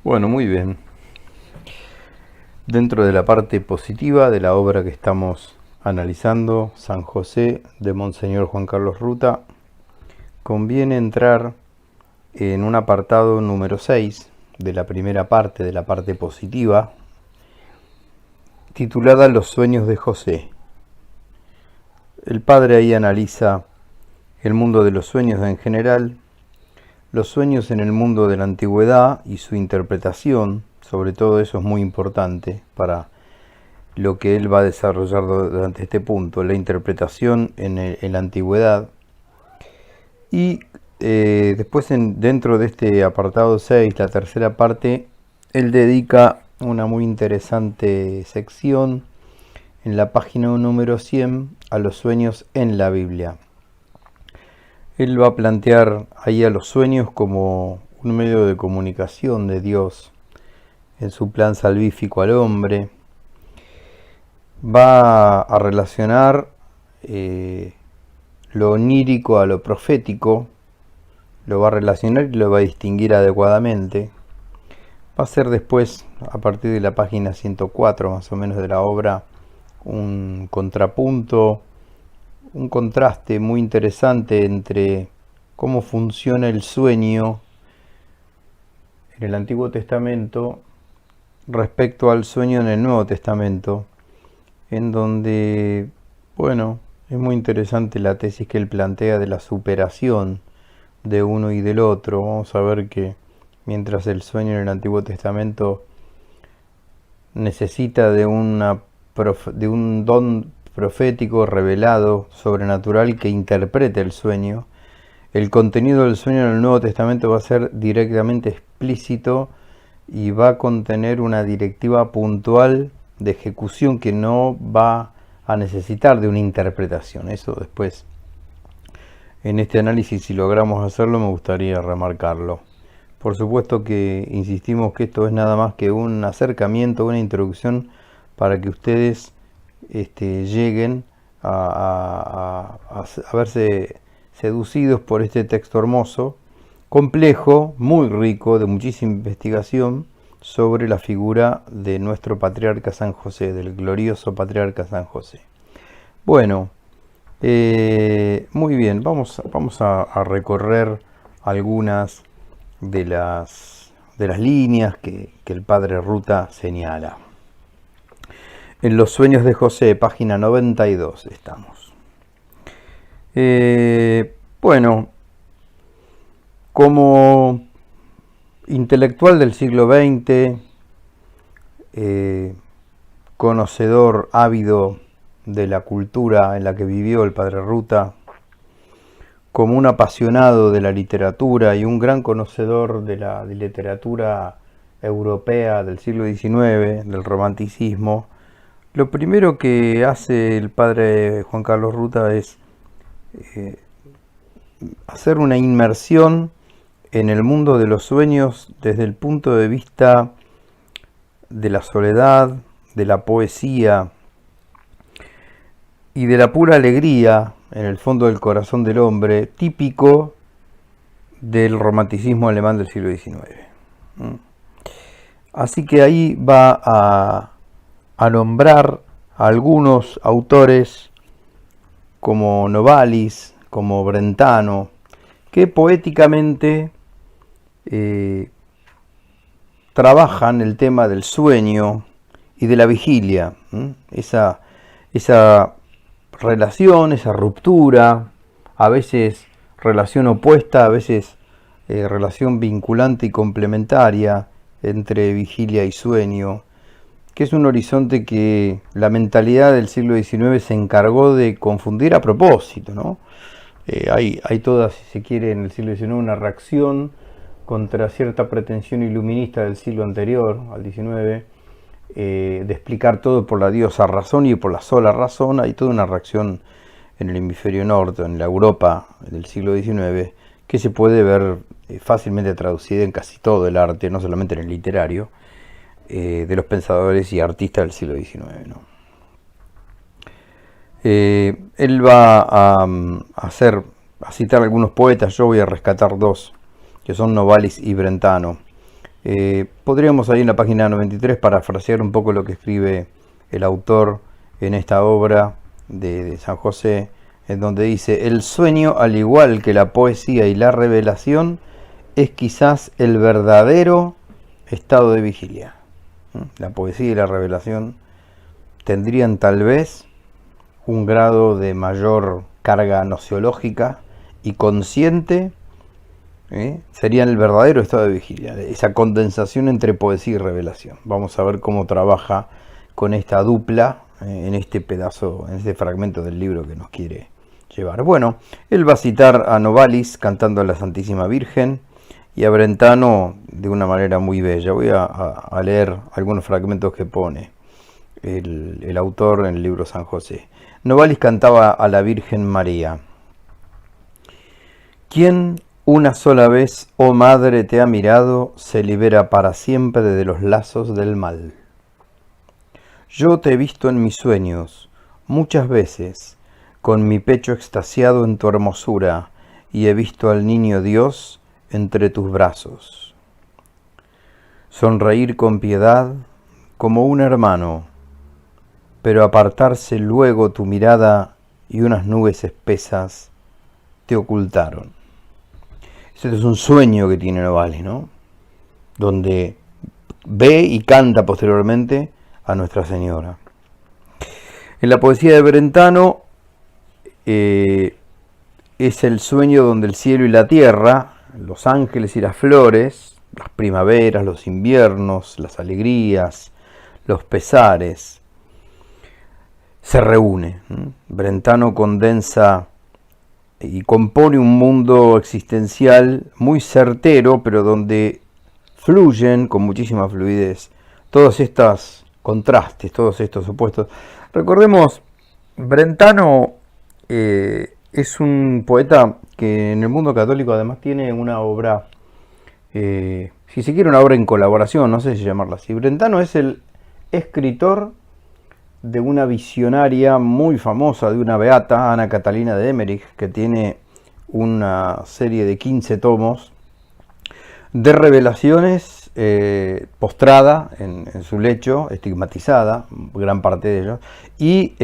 Bueno, muy bien. Dentro de la parte positiva de la obra que estamos analizando, San José de Monseñor Juan Carlos Ruta, conviene entrar en un apartado número 6 de la primera parte, de la parte positiva, titulada Los sueños de José. El padre ahí analiza el mundo de los sueños en general, los sueños en el mundo de la antigüedad y su interpretación. Sobre todo eso es muy importante para lo que él va a desarrollar durante este punto, la interpretación en la antigüedad. Y después dentro de este apartado 6, la tercera parte, él dedica una muy interesante sección en la página número 100 a los sueños en la Biblia. Él va a plantear ahí a los sueños como un medio de comunicación de Dios en su plan salvífico al hombre. Va a relacionar lo onírico a lo profético, lo va a relacionar y lo va a distinguir adecuadamente. Va a ser después, a partir de la página 104 más o menos de la obra, un contrapunto, un contraste muy interesante entre cómo funciona el sueño en el Antiguo Testamento respecto al sueño en el Nuevo Testamento, en donde, bueno, es muy interesante la tesis que él plantea de la superación de uno y del otro. Vamos a ver que mientras el sueño en el Antiguo Testamento necesita de un don profético revelado, sobrenatural, que interprete el sueño, el contenido del sueño en el Nuevo Testamento va a ser directamente explícito y va a contener una directiva puntual de ejecución que no va a necesitar de una interpretación. Eso después, en este análisis, si logramos hacerlo, me gustaría remarcarlo. Por supuesto que insistimos que esto es nada más que un acercamiento, una introducción para que ustedes lleguen a verse seducidos por este texto hermoso, complejo, muy rico, de muchísima investigación sobre la figura de nuestro patriarca San José, del glorioso patriarca San José. Bueno, muy bien, vamos a recorrer algunas de las líneas que el padre Ruta señala. En los sueños de José, página 92 estamos. Bueno, como intelectual del siglo XX, conocedor ávido de la cultura en la que vivió el padre Ruta, como un apasionado de la literatura y un gran conocedor de la literatura europea del siglo XIX, del romanticismo, lo primero que hace el padre Juan Carlos Ruta es hacer una inmersión en el mundo de los sueños desde el punto de vista de la soledad, de la poesía y de la pura alegría en el fondo del corazón del hombre, típico del romanticismo alemán del siglo XIX. Así que ahí va a nombrar a algunos autores como Novalis, como Brentano, que poéticamente trabajan el tema del sueño y de la vigilia, esa relación, esa ruptura, a veces relación opuesta, a veces relación vinculante y complementaria entre vigilia y sueño, que es un horizonte que la mentalidad del siglo XIX se encargó de confundir a propósito, ¿no? Hay toda, si se quiere, en el siglo XIX una reacción contra cierta pretensión iluminista del siglo anterior, al XIX, de explicar todo por la diosa razón y por la sola razón. Hay toda una reacción en el hemisferio norte, en la Europa del siglo XIX, que se puede ver fácilmente traducida en casi todo el arte, no solamente en el literario, de los pensadores y artistas del siglo XIX, ¿no? Él va a citar algunos poetas. Yo voy a rescatar dos, que son Novalis y Brentano. Podríamos ahí en la página 93 parafrasear un poco lo que escribe el autor en esta obra de San José, en donde dice: el sueño, al igual que la poesía y la revelación, es quizás el verdadero estado de vigilia. La poesía y la revelación tendrían tal vez un grado de mayor carga nociológica y consciente, serían el verdadero estado de vigilia, esa condensación entre poesía y revelación. Vamos a ver cómo trabaja con esta dupla en este pedazo, en este fragmento del libro que nos quiere llevar. Bueno, él va a citar a Novalis cantando a la Santísima Virgen y a Brentano de una manera muy bella. Voy a leer algunos fragmentos que pone el autor en el libro San José. Novalis cantaba a la Virgen María: ¿quién una sola vez, oh madre, te ha mirado, se libera para siempre de los lazos del mal? Yo te he visto en mis sueños muchas veces, con mi pecho extasiado en tu hermosura, y he visto al niño Dios entre tus brazos. Sonreír con piedad como un hermano, pero apartarse luego tu mirada y unas nubes espesas te ocultaron. Este es un sueño que tiene Novalis, ¿no? Donde ve y canta posteriormente a Nuestra Señora. En la poesía de Brentano es el sueño donde el cielo y la tierra, los ángeles y las flores, las primaveras, los inviernos, las alegrías, los pesares, se reúne. Brentano condensa y compone un mundo existencial muy certero, pero donde fluyen con muchísima fluidez todos estos contrastes, todos estos opuestos. Recordemos, Brentano es un poeta que en el mundo católico además tiene una obra, si se quiere una obra en colaboración, no sé si llamarla así. Brentano es el escritor de una visionaria muy famosa, de una beata, Ana Catalina de Emmerich, que tiene una serie de 15 tomos de revelaciones, postrada en su lecho, estigmatizada, gran parte de ellos, y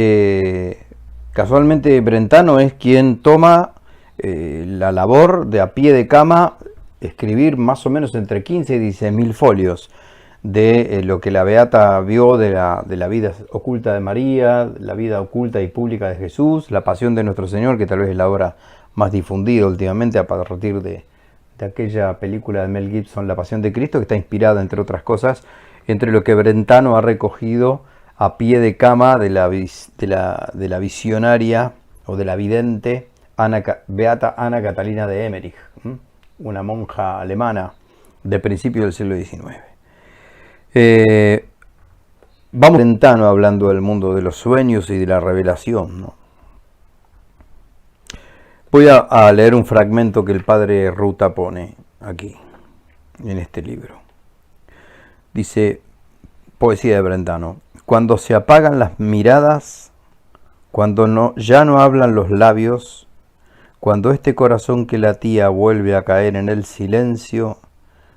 casualmente Brentano es quien toma la labor de a pie de cama escribir más o menos entre 15 y 16.000 folios de lo que la beata vio de la vida oculta de María, la vida oculta y pública de Jesús, la pasión de nuestro Señor, que tal vez es la obra más difundida últimamente a partir de aquella película de Mel Gibson, La Pasión de Cristo, que está inspirada, entre otras cosas, entre lo que Brentano ha recogido a pie de cama de la visionaria o de la vidente beata Ana Catalina de Emmerich, una monja alemana de principios del siglo XIX. Vamos a Brentano hablando del mundo de los sueños y de la revelación, ¿no? Voy a leer un fragmento que el padre Ruta pone aquí, en este libro. Dice, poesía de Brentano: cuando se apagan las miradas, cuando ya no hablan los labios, cuando este corazón que latía vuelve a caer en el silencio,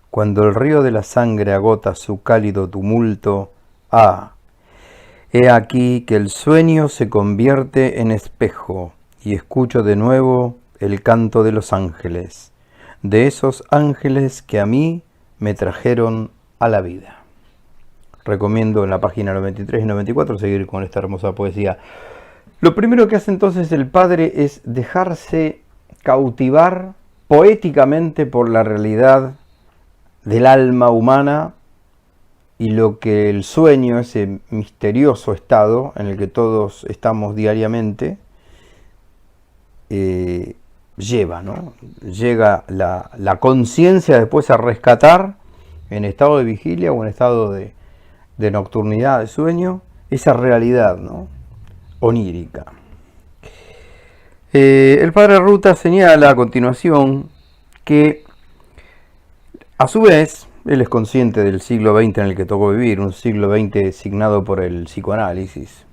cuando el río de la sangre agota su cálido tumulto, he aquí que el sueño se convierte en espejo y escucho de nuevo el canto de los ángeles, de esos ángeles que a mí me trajeron a la vida. Recomiendo en la página 93 y 94 seguir con esta hermosa poesía. Lo primero que hace entonces el padre es dejarse cautivar poéticamente por la realidad del alma humana y lo que el sueño, ese misterioso estado en el que todos estamos diariamente, lleva, ¿no? Llega la conciencia después a rescatar en estado de vigilia o en estado de nocturnidad, de sueño, esa realidad, ¿no?, onírica. El padre Ruta señala a continuación que, a su vez, él es consciente del siglo XX en el que tocó vivir, un siglo XX signado por el psicoanálisis,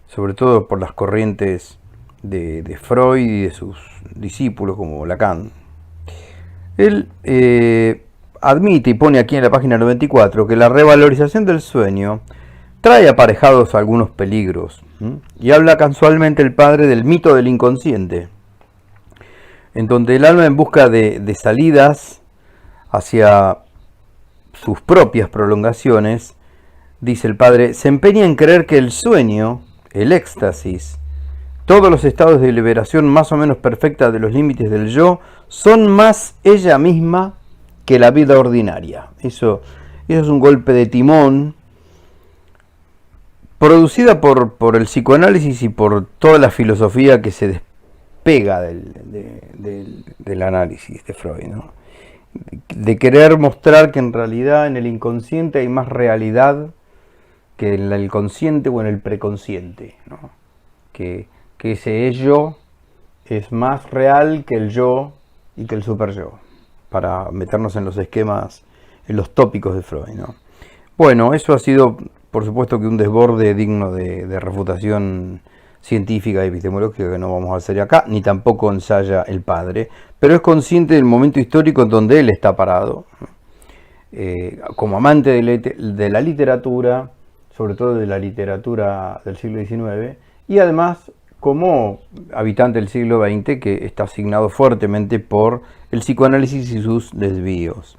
sobre todo por las corrientes de Freud y de sus discípulos como Lacan. Él admite y pone aquí en la página 94 que la revalorización del sueño trae aparejados algunos peligros. Y habla casualmente el padre del mito del inconsciente, en donde el alma en busca de salidas hacia sus propias prolongaciones, dice el padre, se empeña en creer que el sueño, el éxtasis, todos los estados de liberación más o menos perfecta de los límites del yo, son más ella misma que la vida ordinaria. Eso es un golpe de timón producida por el psicoanálisis y por toda la filosofía que se despega del análisis de Freud, ¿no? De querer mostrar que en realidad en el inconsciente hay más realidad que en el consciente o en el preconsciente, ¿no? Que ese yo es más real que el yo y que el superyo, para meternos en los esquemas, en los tópicos de Freud, ¿no? Bueno, eso ha sido, por supuesto, que un desborde digno de refutación científica y epistemológica que no vamos a hacer acá, ni tampoco ensaya el padre, pero es consciente del momento histórico en donde él está parado, como amante de la literatura, sobre todo de la literatura del siglo XIX, y además como habitante del siglo XX que está asignado fuertemente por el psicoanálisis y sus desvíos.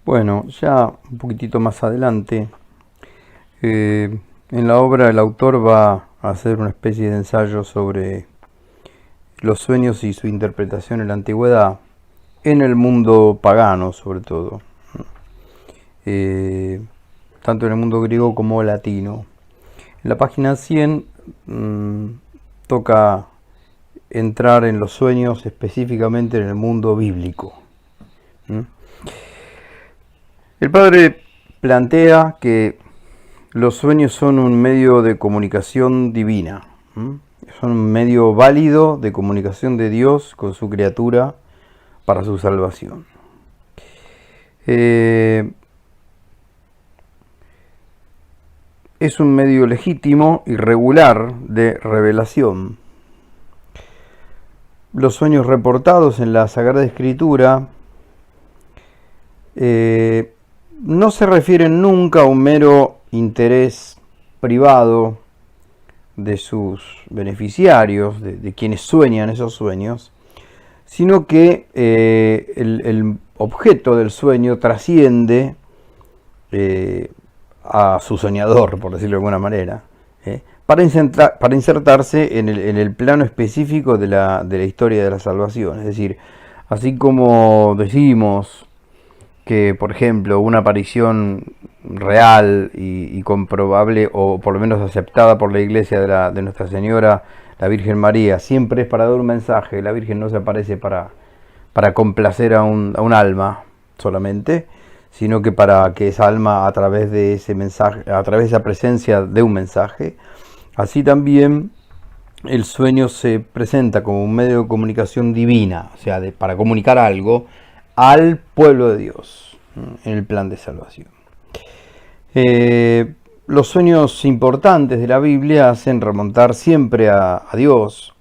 Bueno, ya un poquitito más adelante, en la obra el autor va a hacer una especie de ensayo sobre los sueños y su interpretación en la antigüedad, en el mundo pagano sobre todo, tanto en el mundo griego como latino. En la página 100 toca entrar en los sueños específicamente en el mundo bíblico. El padre plantea que los sueños son un medio de comunicación divina, son un medio válido de comunicación de Dios con su criatura para su salvación. Es un medio legítimo y regular de revelación. Los sueños reportados en la Sagrada Escritura no se refieren nunca a un mero interés privado de sus beneficiarios, de quienes sueñan esos sueños, sino que el objeto del sueño trasciende a su soñador, por decirlo de alguna manera, para insertarse en el plano específico de la historia de la salvación. Es decir, así como decimos que, por ejemplo, una aparición real y comprobable, o por lo menos aceptada por la Iglesia de Nuestra Señora, la Virgen María, siempre es para dar un mensaje. La Virgen no se aparece para complacer a un alma solamente, sino que para que esa alma, a través de ese mensaje, a través de esa presencia, dé un mensaje. Así también el sueño se presenta como un medio de comunicación divina, o sea, para comunicar algo al pueblo de Dios en el plan de salvación. Los sueños importantes de la Biblia hacen remontar siempre a Dios,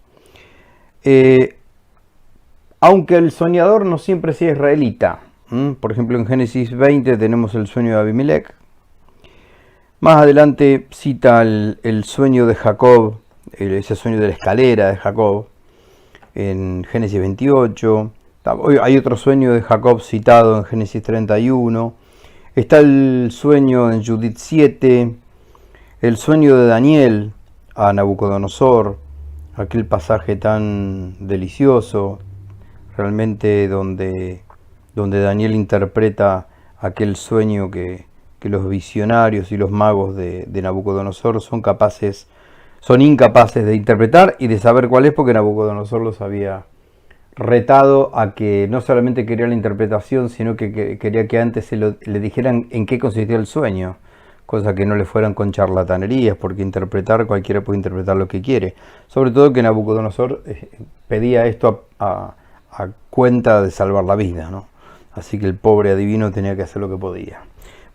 aunque el soñador no siempre sea israelita. Por ejemplo, en Génesis 20 tenemos el sueño de Abimelech. Más adelante cita el sueño de Jacob, ese sueño de la escalera de Jacob, en Génesis 28. Hay otro sueño de Jacob citado en Génesis 31. Está el sueño en Judith 7, el sueño de Daniel a Nabucodonosor, aquel pasaje tan delicioso, realmente donde Daniel interpreta aquel sueño que los visionarios y los magos de Nabucodonosor son incapaces de interpretar y de saber cuál es, porque Nabucodonosor los había retado a que no solamente quería la interpretación, sino que quería que antes le dijeran en qué consistía el sueño, cosa que no le fueran con charlatanerías, porque cualquiera puede interpretar lo que quiere. Sobre todo que Nabucodonosor pedía esto a cuenta de salvar la vida, ¿no? Así que el pobre adivino tenía que hacer lo que podía.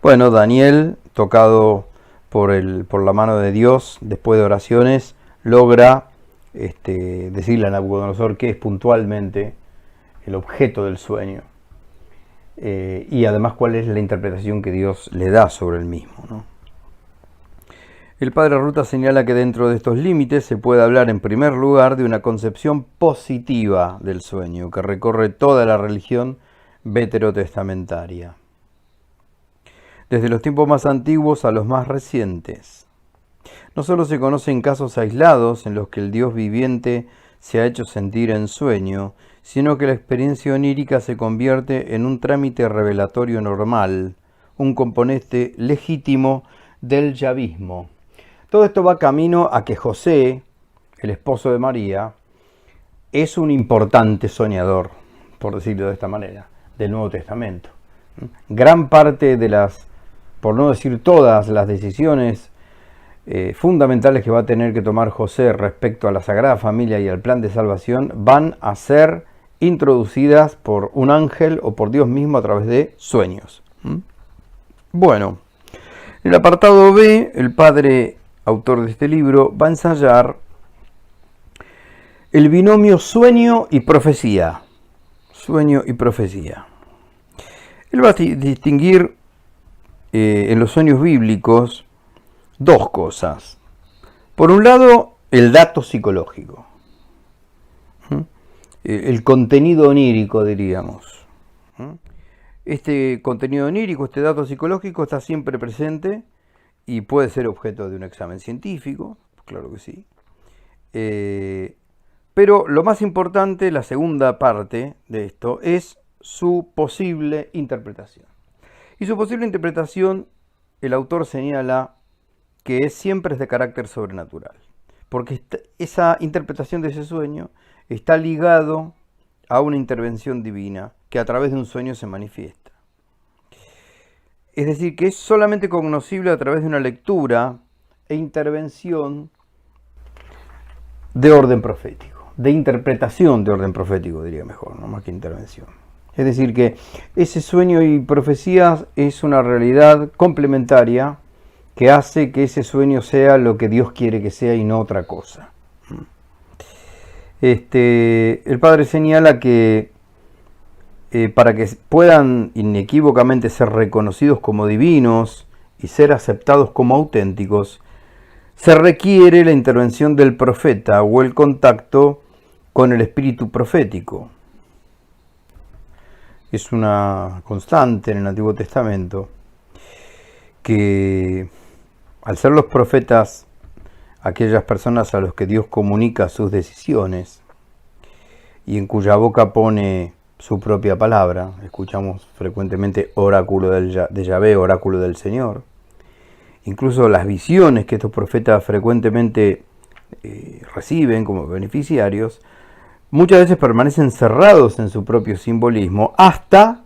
Bueno, Daniel, tocado por la mano de Dios, después de oraciones, logra decirle a Nabucodonosor qué es puntualmente el objeto del sueño, y además cuál es la interpretación que Dios le da sobre el mismo, ¿no? El padre Ruta señala que dentro de estos límites se puede hablar en primer lugar de una concepción positiva del sueño que recorre toda la religión veterotestamentaria, desde los tiempos más antiguos a los más recientes. No solo se conocen casos aislados en los que el Dios viviente se ha hecho sentir en sueño, sino que la experiencia onírica se convierte en un trámite revelatorio normal, un componente legítimo del yavismo. Todo esto va camino a que José, el esposo de María, es un importante soñador, por decirlo de esta manera, del Nuevo Testamento. Gran parte de las, por no decir todas, las decisiones fundamentales que va a tener que tomar José respecto a la Sagrada Familia y al plan de salvación van a ser introducidas por un ángel o por Dios mismo a través de sueños. Bueno, en el apartado B, el padre autor de este libro va a ensayar el binomio sueño y profecía. Sueño y profecía. Él va a distinguir en los sueños bíblicos dos cosas. Por un lado, el dato psicológico. El contenido onírico, diríamos. Este contenido onírico, este dato psicológico está siempre presente y puede ser objeto de un examen científico, claro que sí. Pero lo más importante, la segunda parte de esto, es su posible interpretación. Y su posible interpretación, el autor señala que siempre es de carácter sobrenatural, porque esa interpretación de ese sueño está ligado a una intervención divina que a través de un sueño se manifiesta. Es decir, que es solamente cognoscible a través de una lectura e intervención de orden profético, de interpretación de orden profético, diría mejor, no más que intervención. Es decir, que ese sueño y profecías es una realidad complementaria que hace que ese sueño sea lo que Dios quiere que sea y no otra cosa. El padre señala que para que puedan inequívocamente ser reconocidos como divinos y ser aceptados como auténticos, se requiere la intervención del profeta o el contacto con el espíritu profético. Es una constante en el Antiguo Testamento que al ser los profetas aquellas personas a los que Dios comunica sus decisiones y en cuya boca pone su propia palabra, escuchamos frecuentemente oráculo de Yahvé, oráculo del Señor, incluso las visiones que estos profetas frecuentemente reciben como beneficiarios, muchas veces permanecen cerrados en su propio simbolismo hasta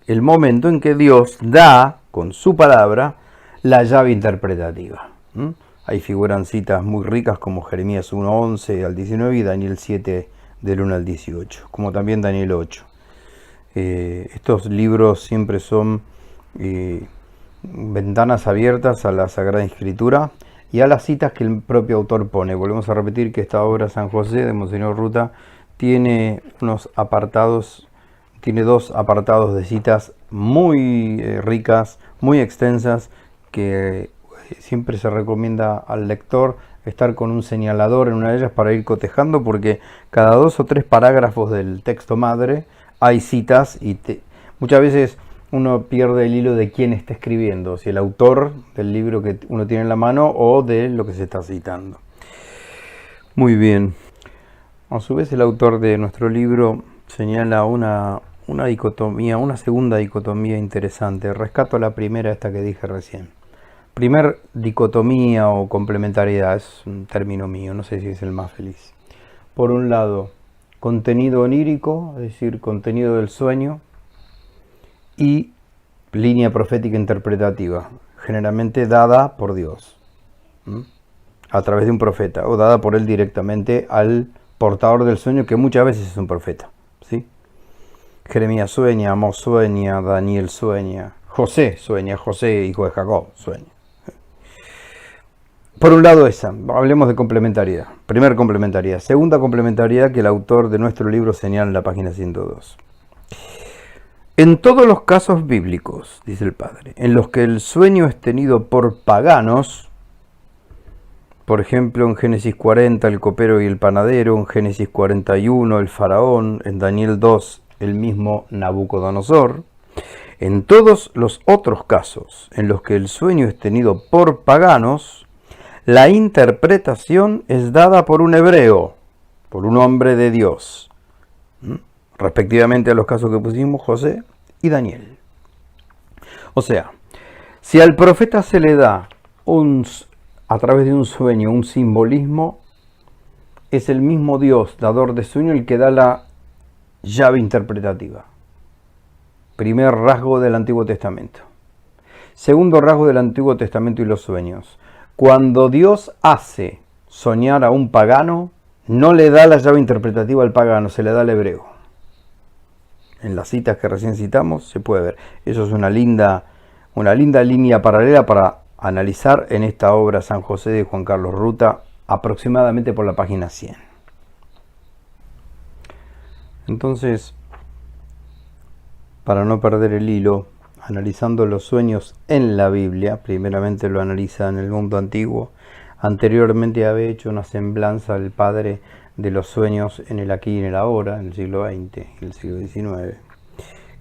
el momento en que Dios da con su palabra la llave interpretativa. Ahí figuran citas muy ricas como Jeremías 1:11 al 19 y Daniel 7 del 1 al 18, como también Daniel 8. Estos libros siempre son ventanas abiertas a la Sagrada Escritura y a las citas que el propio autor pone. Volvemos a repetir que esta obra San José de Monseñor Ruta tiene dos apartados de citas muy ricas, muy extensas, que siempre se recomienda al lector estar con un señalador en una de ellas para ir cotejando, porque cada 2 o 3 parágrafos del texto madre hay citas y muchas veces uno pierde el hilo de quién está escribiendo, si el autor del libro que uno tiene en la mano o de lo que se está citando. Muy bien. A su vez, el autor de nuestro libro señala una dicotomía, una segunda dicotomía interesante. Rescato la primera, esta que dije recién. Primer dicotomía o complementariedad, es un término mío, no sé si es el más feliz. Por un lado, contenido onírico, es decir, contenido del sueño, y línea profética interpretativa, generalmente dada por Dios, a través de un profeta, o dada por él directamente al portador del sueño, que muchas veces es un profeta, ¿sí? Jeremías sueña, Amós sueña, Daniel sueña, José sueña, José, hijo de Jacob, sueña. Por un lado esa, hablemos de complementariedad. Primera complementariedad. Segunda complementariedad que el autor de nuestro libro señala en la página 102. En todos los casos bíblicos, dice el Padre, en los que el sueño es tenido por paganos, por ejemplo en Génesis 40 el copero y el panadero, en Génesis 41 el faraón, en Daniel 2 el mismo Nabucodonosor, en todos los otros casos en los que el sueño es tenido por paganos, la interpretación es dada por un hebreo, por un hombre de Dios, respectivamente a los casos que pusimos, José y Daniel. O sea, si al profeta se le da a través de un sueño un simbolismo, es el mismo Dios, dador de sueño, el que da la llave interpretativa. Primer rasgo del Antiguo Testamento. Segundo rasgo del Antiguo Testamento y los sueños. Cuando Dios hace soñar a un pagano, no le da la llave interpretativa al pagano, se le da al hebreo. En las citas que recién citamos se puede ver. Eso es una linda línea paralela para analizar en esta obra San José de Juan Carlos Ruta, aproximadamente por la página 100. Entonces, para no perder el hilo, analizando los sueños en la Biblia, primeramente lo analiza en el mundo antiguo, anteriormente había hecho una semblanza al Padre de los sueños en el aquí y en el ahora, en el siglo XX y el siglo XIX.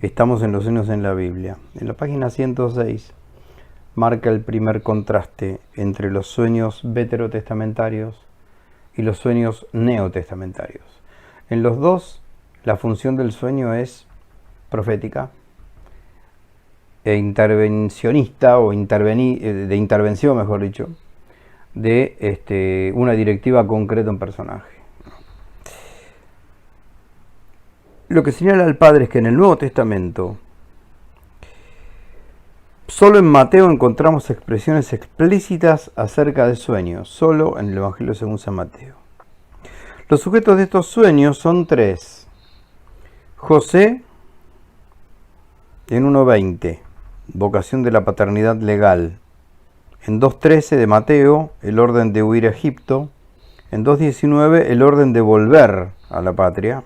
Estamos en los sueños en la Biblia. En la página 106 marca el primer contraste entre los sueños veterotestamentarios y los sueños neotestamentarios. En los dos, la función del sueño es profética e intervencionista, o de intervención, mejor dicho, de una directiva concreta en personaje. Lo que señala el Padre es que en el Nuevo Testamento, solo en Mateo encontramos expresiones explícitas acerca de sueños, solo en el Evangelio según San Mateo. Los sujetos de estos sueños son tres. José, en 1.20, vocación de la paternidad legal. En 2.13 de Mateo, el orden de huir a Egipto. En 2.19, el orden de volver a la patria.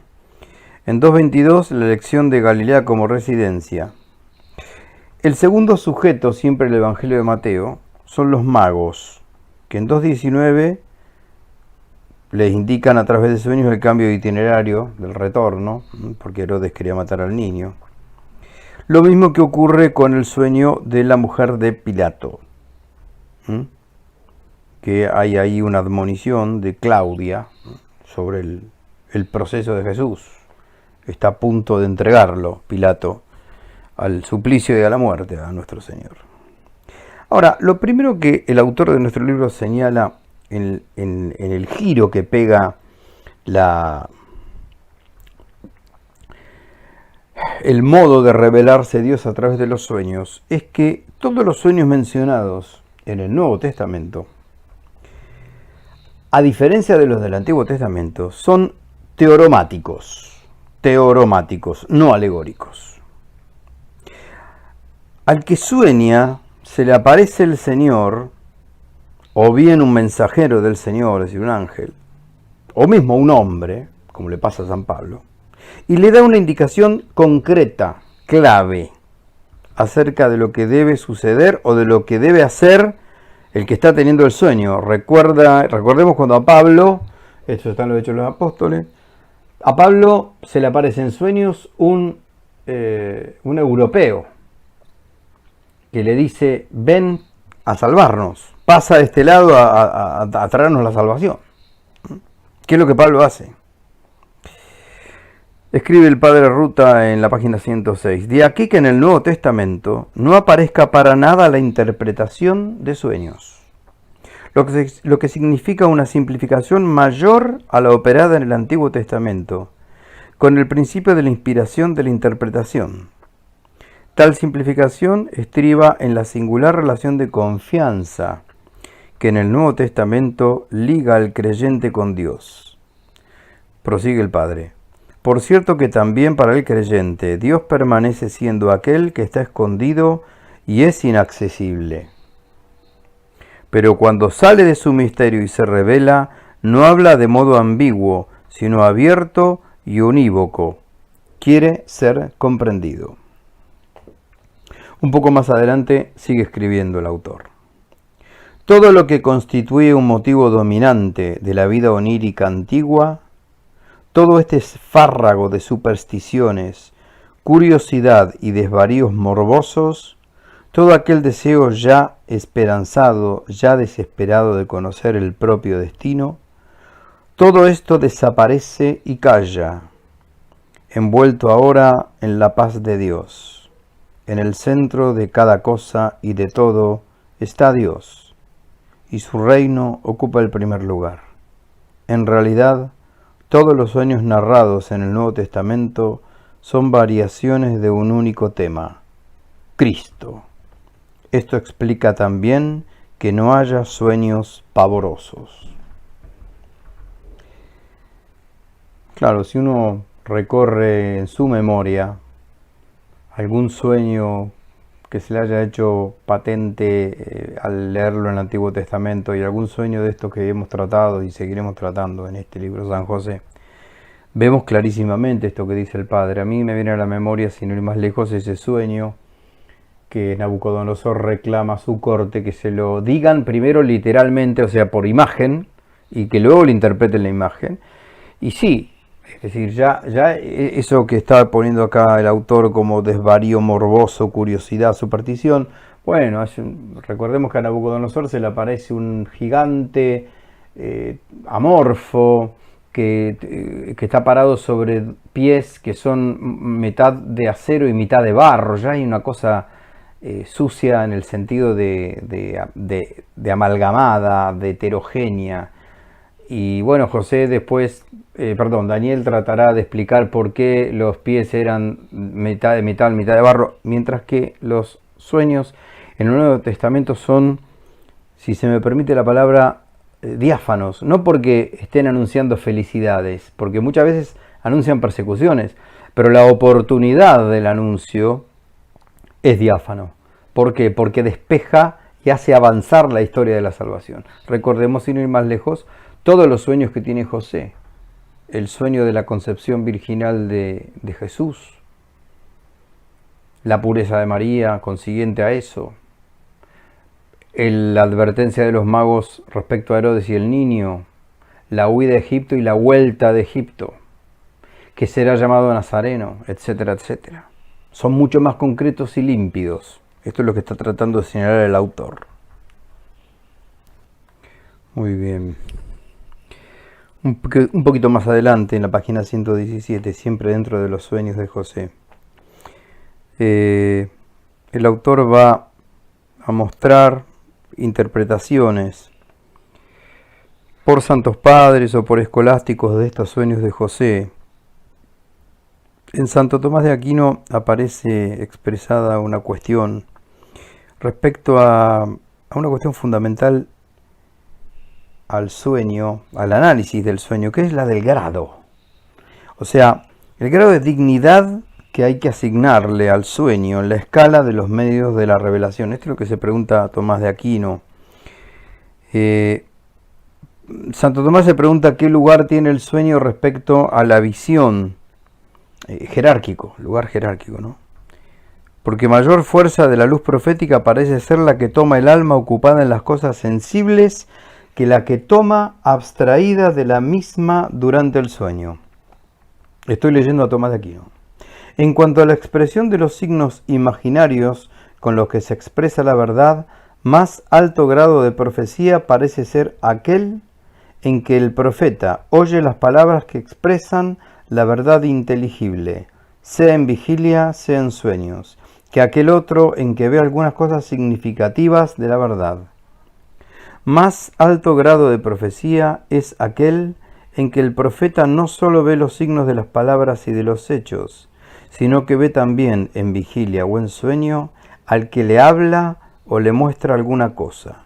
En 2.22, la elección de Galilea como residencia. El segundo sujeto, siempre el Evangelio de Mateo, son los magos, que en 2.19 les indican a través de sueños el cambio de itinerario del retorno, porque Herodes quería matar al niño. Lo mismo que ocurre con el sueño de la mujer de Pilato, que hay ahí una admonición de Claudia sobre el proceso de Jesús. Está a punto de entregarlo, Pilato, al suplicio y a la muerte a nuestro Señor. Ahora, lo primero que el autor de nuestro libro señala en el giro que pega el modo de revelarse Dios a través de los sueños, es que todos los sueños mencionados en el Nuevo Testamento, a diferencia de los del Antiguo Testamento, son teoromáticos, no alegóricos. Al que sueña se le aparece el Señor, o bien un mensajero del Señor, es decir, un ángel, o mismo un hombre, como le pasa a San Pablo, y le da una indicación concreta, clave, acerca de lo que debe suceder o de lo que debe hacer el que está teniendo el sueño. Recordemos cuando a Pablo, esto está en los Hechos de los Apóstoles, a Pablo se le aparece en sueños un europeo que le dice: ven a salvarnos, pasa de este lado a traernos la salvación. ¿Qué es lo que Pablo hace? Escribe el Padre Ruta en la página 106. De aquí que en el Nuevo Testamento no aparezca para nada la interpretación de sueños, lo que significa una simplificación mayor a la operada en el Antiguo Testamento, con el principio de la inspiración de la interpretación. Tal simplificación estriba en la singular relación de confianza que en el Nuevo Testamento liga al creyente con Dios. Prosigue el Padre. Por cierto que también para el creyente Dios permanece siendo aquel que está escondido y es inaccesible. Pero cuando sale de su misterio y se revela, no habla de modo ambiguo, sino abierto y unívoco. Quiere ser comprendido. Un poco más adelante sigue escribiendo el autor. Todo lo que constituye un motivo dominante de la vida onírica antigua, todo este espárrago de supersticiones, curiosidad y desvaríos morbosos, todo aquel deseo ya esperanzado, ya desesperado de conocer el propio destino, todo esto desaparece y calla, envuelto ahora en la paz de Dios. En el centro de cada cosa y de todo está Dios, y su reino ocupa el primer lugar. En realidad, todos los sueños narrados en el Nuevo Testamento son variaciones de un único tema: Cristo. Esto explica también que no haya sueños pavorosos. Claro, si uno recorre en su memoria algún sueño que se le haya hecho patente al leerlo en el Antiguo Testamento, y algún sueño de estos que hemos tratado y seguiremos tratando en este libro San José, vemos clarísimamente esto que dice el Padre. A mí me viene a la memoria, sin ir más lejos, ese sueño que Nabucodonosor reclama a su corte que se lo digan primero literalmente, o sea, por imagen, y que luego le interpreten la imagen. Y sí, es decir, ya eso que está poniendo acá el autor como desvarío morboso, curiosidad, superstición, bueno, recordemos que a Nabucodonosor se le aparece un gigante amorfo que está parado sobre pies que son mitad de acero y mitad de barro. Ya hay una cosa sucia en el sentido de amalgamada, de heterogénea. Y bueno, Daniel tratará de explicar por qué los pies eran mitad de metal, mitad de barro, mientras que los sueños en el Nuevo Testamento son, si se me permite la palabra, diáfanos. No porque estén anunciando felicidades, porque muchas veces anuncian persecuciones, pero la oportunidad del anuncio es diáfano. ¿Por qué? Porque despeja y hace avanzar la historia de la salvación. Recordemos, sin ir más lejos, todos los sueños que tiene José. El sueño de la concepción virginal de Jesús, la pureza de María consiguiente a eso, la advertencia de los magos respecto a Herodes y el niño, la huida de Egipto y la vuelta de Egipto, que será llamado Nazareno, etcétera, etcétera. Son mucho más concretos y límpidos. Esto es lo que está tratando de señalar el autor. Muy bien. Un poquito más adelante, en la página 117, siempre dentro de los sueños de José, el autor va a mostrar interpretaciones por santos padres o por escolásticos de estos sueños de José. En Santo Tomás de Aquino aparece expresada una cuestión respecto a una cuestión fundamental al sueño, al análisis del sueño, que es la del grado. O sea, el grado de dignidad que hay que asignarle al sueño en la escala de los medios de la revelación. Esto es lo que se pregunta Tomás de Aquino. Santo Tomás se pregunta qué lugar tiene el sueño respecto a la visión, jerárquico, lugar jerárquico, ¿no? Porque mayor fuerza de la luz profética parece ser la que toma el alma ocupada en las cosas sensibles que la que toma abstraída de la misma durante el sueño. Estoy leyendo a Tomás de Aquino. En cuanto a la expresión de los signos imaginarios con los que se expresa la verdad, más alto grado de profecía parece ser aquel en que el profeta oye las palabras que expresan la verdad inteligible, sea en vigilia, sea en sueños, que aquel otro en que ve algunas cosas significativas de la verdad. Más alto grado de profecía es aquel en que el profeta no solo ve los signos de las palabras y de los hechos, sino que ve también en vigilia o en sueño al que le habla o le muestra alguna cosa,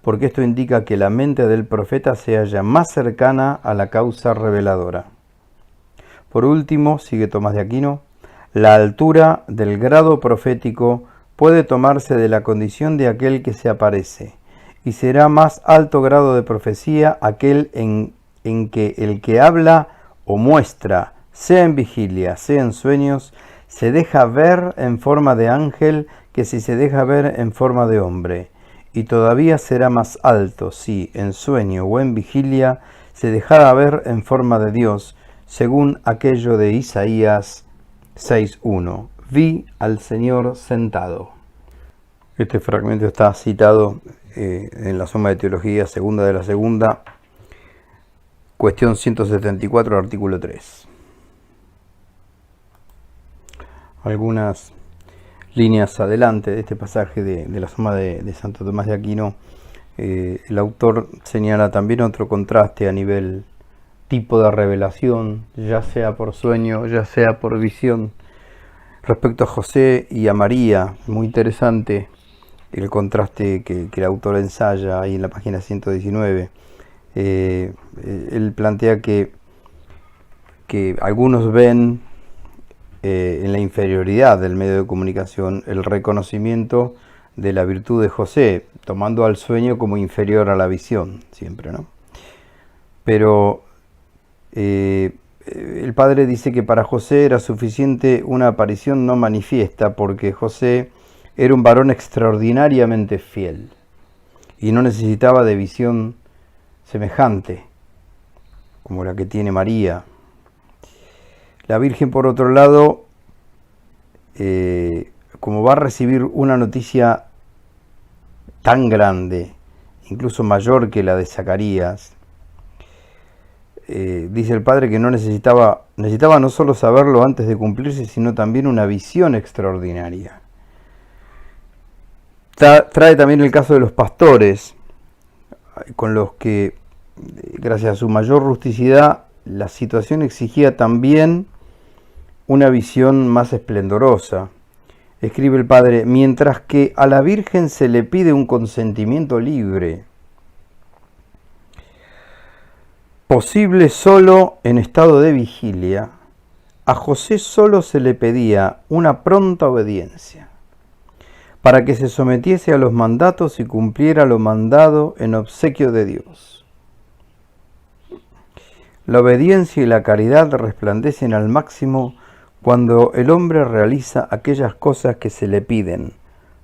porque esto indica que la mente del profeta se halla más cercana a la causa reveladora. Por último, sigue Tomás de Aquino, la altura del grado profético puede tomarse de la condición de aquel que se aparece, y será más alto grado de profecía aquel en que el que habla o muestra, sea en vigilia, sea en sueños, se deja ver en forma de ángel que si se deja ver en forma de hombre, y todavía será más alto si, en sueño o en vigilia, se dejara ver en forma de Dios, según aquello de Isaías 6:1. Vi al Señor sentado. Este fragmento está citado en la Suma de Teología, segunda de la segunda, cuestión 174, artículo 3. Algunas líneas adelante de este pasaje de la Suma de Santo Tomás de Aquino, el autor señala también otro contraste a nivel tipo de revelación, ya sea por sueño, ya sea por visión, respecto a José y a María. Muy interesante el contraste que el autor ensaya ahí en la página 119. Él plantea que algunos ven en la inferioridad del medio de comunicación el reconocimiento de la virtud de José, tomando al sueño como inferior a la visión, siempre, ¿no? Pero el padre dice que para José era suficiente una aparición no manifiesta, porque José era un varón extraordinariamente fiel y no necesitaba de visión semejante como la que tiene María. La Virgen, por otro lado, como va a recibir una noticia tan grande, incluso mayor que la de Zacarías, dice el padre que necesitaba no solo saberlo antes de cumplirse, sino también una visión extraordinaria. Trae también el caso de los pastores, con los que, gracias a su mayor rusticidad, la situación exigía también una visión más esplendorosa. Escribe el padre: mientras que a la Virgen se le pide un consentimiento libre, posible solo en estado de vigilia, a José solo se le pedía una pronta obediencia, para que se sometiese a los mandatos y cumpliera lo mandado en obsequio de Dios. La obediencia y la caridad resplandecen al máximo cuando el hombre realiza aquellas cosas que se le piden,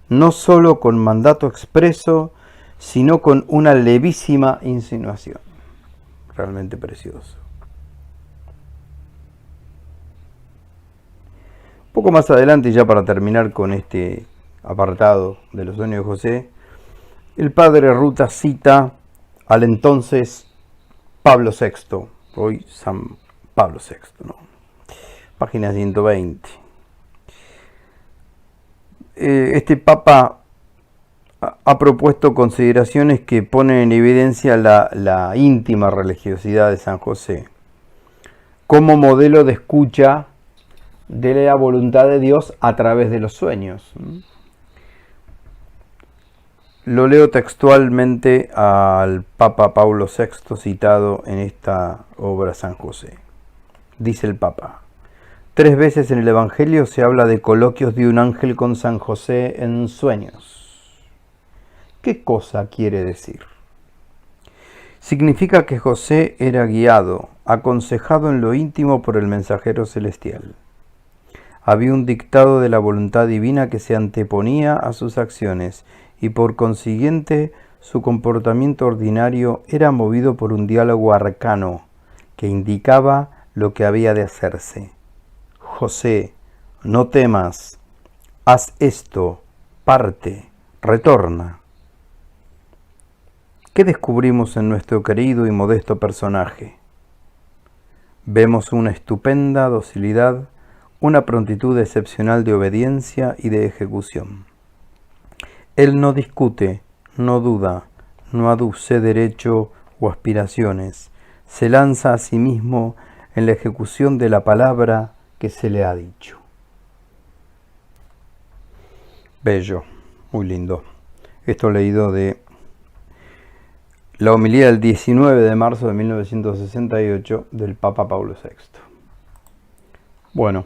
no solo con mandato expreso, sino con una levísima insinuación. Realmente precioso. Poco más adelante, ya para terminar con este apartado de los sueños de José, el padre Ruta cita al entonces Pablo VI, hoy San Pablo VI, ¿no? Página 120. Este papa ha propuesto consideraciones que ponen en evidencia la íntima religiosidad de San José como modelo de escucha de la voluntad de Dios a través de los sueños. Lo leo textualmente al Papa Pablo VI citado en esta obra San José. Dice el Papa: 3 veces en el Evangelio se habla de coloquios de un ángel con San José en sueños. ¿Qué cosa quiere decir? Significa que José era guiado, aconsejado en lo íntimo por el mensajero celestial. Había un dictado de la voluntad divina que se anteponía a sus acciones y por consiguiente su comportamiento ordinario era movido por un diálogo arcano que indicaba lo que había de hacerse. José, no temas, haz esto, parte, retorna. ¿Qué descubrimos en nuestro querido y modesto personaje? Vemos una estupenda docilidad, una prontitud excepcional de obediencia y de ejecución. Él no discute, no duda, no aduce derecho o aspiraciones, se lanza a sí mismo en la ejecución de la palabra que se le ha dicho. Bello, muy lindo. Esto leído de la homilía del 19 de marzo de 1968 del Papa Pablo VI. Bueno,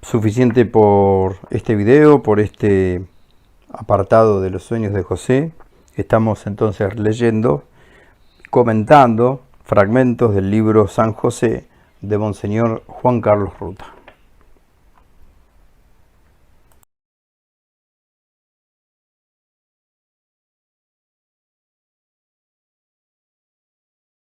suficiente por este video, por este apartado de los sueños de José. Estamos entonces leyendo, comentando fragmentos del libro San José de Monseñor Juan Carlos Ruta.